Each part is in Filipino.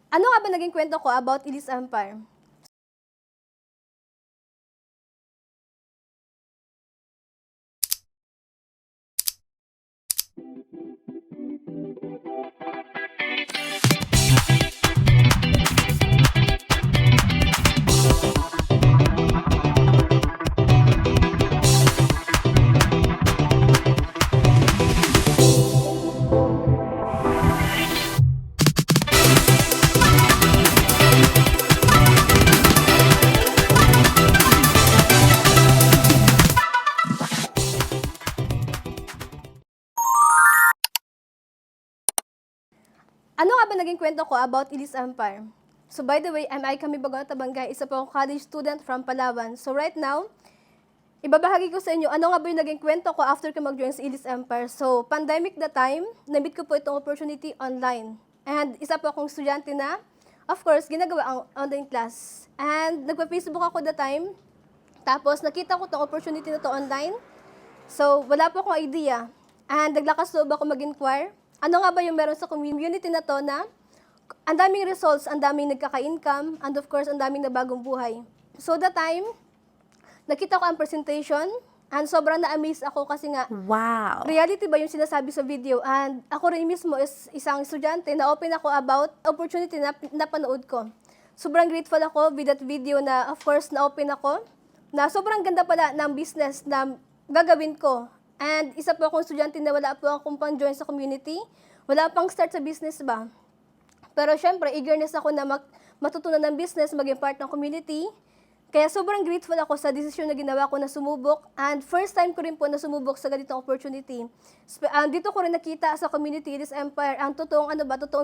Ano nga ba naging kwento ko about Elise Empire? Ano nga ba naging kwento ko about Elise Empire? So by the way, I'm Aika Mibagon Tabangay, isa po akong college student from Palawan. So right now, ibabahagi ko sa inyo ano nga ba yung naging kwento ko after ko mag-join sa Elise Empire. So pandemic the time, na-meet ko po itong opportunity online. And isa po akong estudyante na, of course, ginagawa ang online class. And nagpa-Facebook ako the time, tapos nakita ko itong opportunity na to online. So wala po akong idea. And naglakas loob ako mag-inquire. Ano nga ba yung meron sa community na to na ang daming results, ang daming nagkaka-income, and of course, ang daming nabagong buhay. So the time, nakita ko ang presentation, and sobrang na-amaze ako kasi nga, Wow. reality ba yung sinasabi sa video? And ako rin mismo is isang estudyante na open ako about opportunity na napanood ko. Sobrang grateful ako with that video na, of course, na-open ako, na sobrang ganda pala ng business na gagawin ko. And isa po akong estudyante na wala po akong pang-join sa community, wala pang start sa business ba. Pero syempre, eagerness ako na matutunan ng business, maging part ng community. Kaya sobrang grateful ako sa desisyon na ginawa ko na sumubok. And first time ko rin po na sumubok sa ganitong opportunity. Dito ko rin nakita sa community, this empire, ang totoong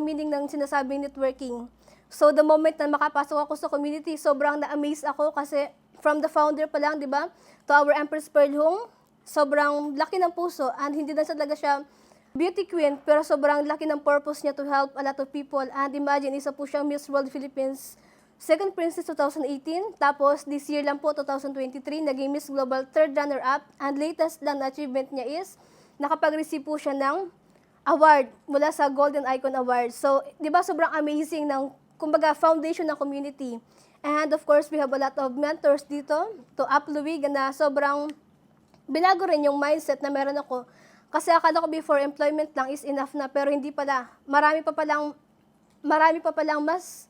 meaning ng sinasabing networking. So the moment na makapasok ako sa community, sobrang na-amaze ako kasi from the founder pa lang, di ba, to our Empress Pearl Home, sobrang laki ng puso and hindi na talaga siya beauty queen, pero sobrang laki ng purpose niya to help a lot of people. And imagine, isa po siyang Miss World Philippines Second Princess 2018, tapos this year lang po, 2023, naging Miss Global third runner-up, and latest lang na achievement niya is, nakapag-receive po siya ng award mula sa Golden Icon Award. So, di ba sobrang amazing ng, kumbaga, foundation ng community. And of course, we have a lot of mentors dito, to Upluwig, na sobrang binago rin yung mindset na meron ako. Kasi akala ko before, employment lang is enough na, pero hindi pala. Marami pa palang mas,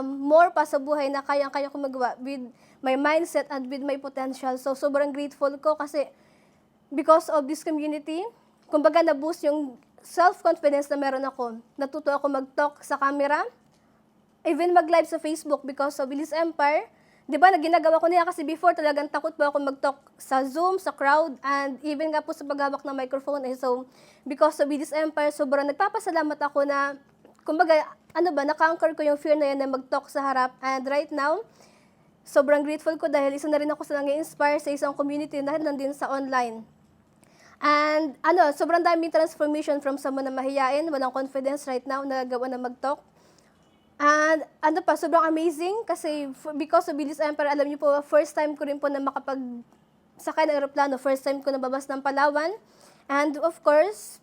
more pa sa buhay na kayang-kaya ko magawa with my mindset and with my potential. So, sobrang grateful ko kasi because of this community, kumbaga na-boost yung self-confidence na meron ako. Natuto ako mag-talk sa camera, even mag-live sa Facebook because of Elise Empire. Di ba, ginagawa ko niya kasi before talagang takot pa ako mag-talk sa Zoom, sa crowd, and even nga po sa paghawak ng microphone. So, because of Elise Empire, sobrang nagpapasalamat ako na, kumbaga, na-conquer ko yung fear na yan na mag-talk sa harap. And right now, sobrang grateful ko dahil isa na rin ako sa nang-inspire sa isang community na din sa online. And sobrang daming transformation from someone na mahiyain, walang confidence right now, nagagawa na mag-talk. And sobrang amazing kasi because of Elise Empire, alam niyo po, first time ko rin po na sakay ng aeroplano, first time ko nababas ng Palawan. And of course,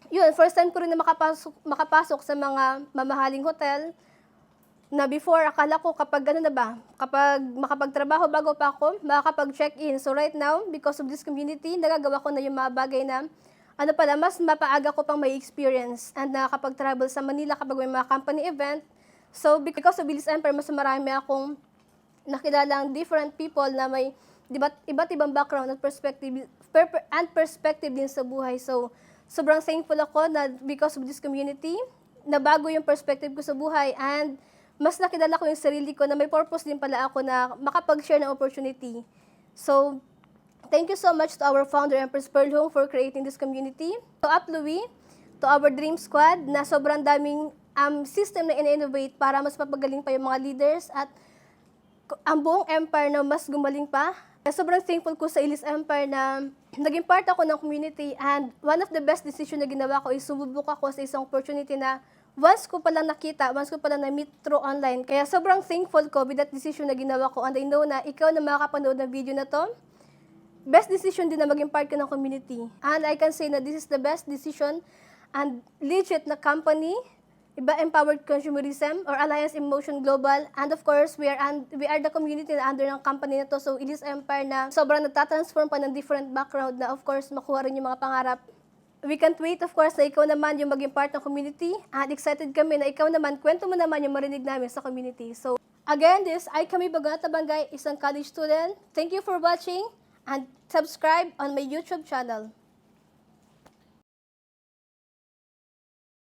yun, first time ko rin na makapasok sa mga mamahaling hotel na before, akala ko kapag kapag makapagtrabaho bago pa ako, makakapag-check-in. So right now, because of this community, nagagawa ko na yung mga bagay na mas mapaaga ko pang may experience and nakakapag-travel sa Manila kapag may mga company event. So, because of Elise Empire, mas marami akong nakilalang different people na may iba't ibang background at perspective din sa buhay. So, sobrang thankful ako na because of this community, nabago yung perspective ko sa buhay and mas nakilala ko yung sarili ko na may purpose din pala ako na makapag-share ng opportunity. So, thank you so much to our founder, Empress Pearl Home, for creating this community. To Upluwi, to our Dream Squad, na sobrang daming system na in-innovate para mas mapagaling pa yung mga leaders at ang buong empire na mas gumaling pa. Sobrang thankful ko sa Elise Empire na naging part ako ng community and one of the best decision na ginawa ko is sumubok ako sa isang opportunity na once ko palang nakita, once ko palang na-meet through online. Kaya sobrang thankful ko with that decision na ginawa ko and I know na ikaw na makakapanood ng video na to, best decision din na maging part ka ng community. And I can say na this is the best decision and legit na company Iba Empowered Consumerism or Alliance in Motion Global. And of course, we are the community na under ng company na to. So, Elise Empire na sobrang nagtatransform pa ng different background na of course, makuha rin yung mga pangarap. We can't wait, of course, na ikaw naman yung maging part ng community. And excited kami na ikaw naman, kwento mo naman yung marinig namin sa community. So, again, this I Kami Bagata Bangay, isang college student. Thank you for watching and subscribe on my YouTube channel.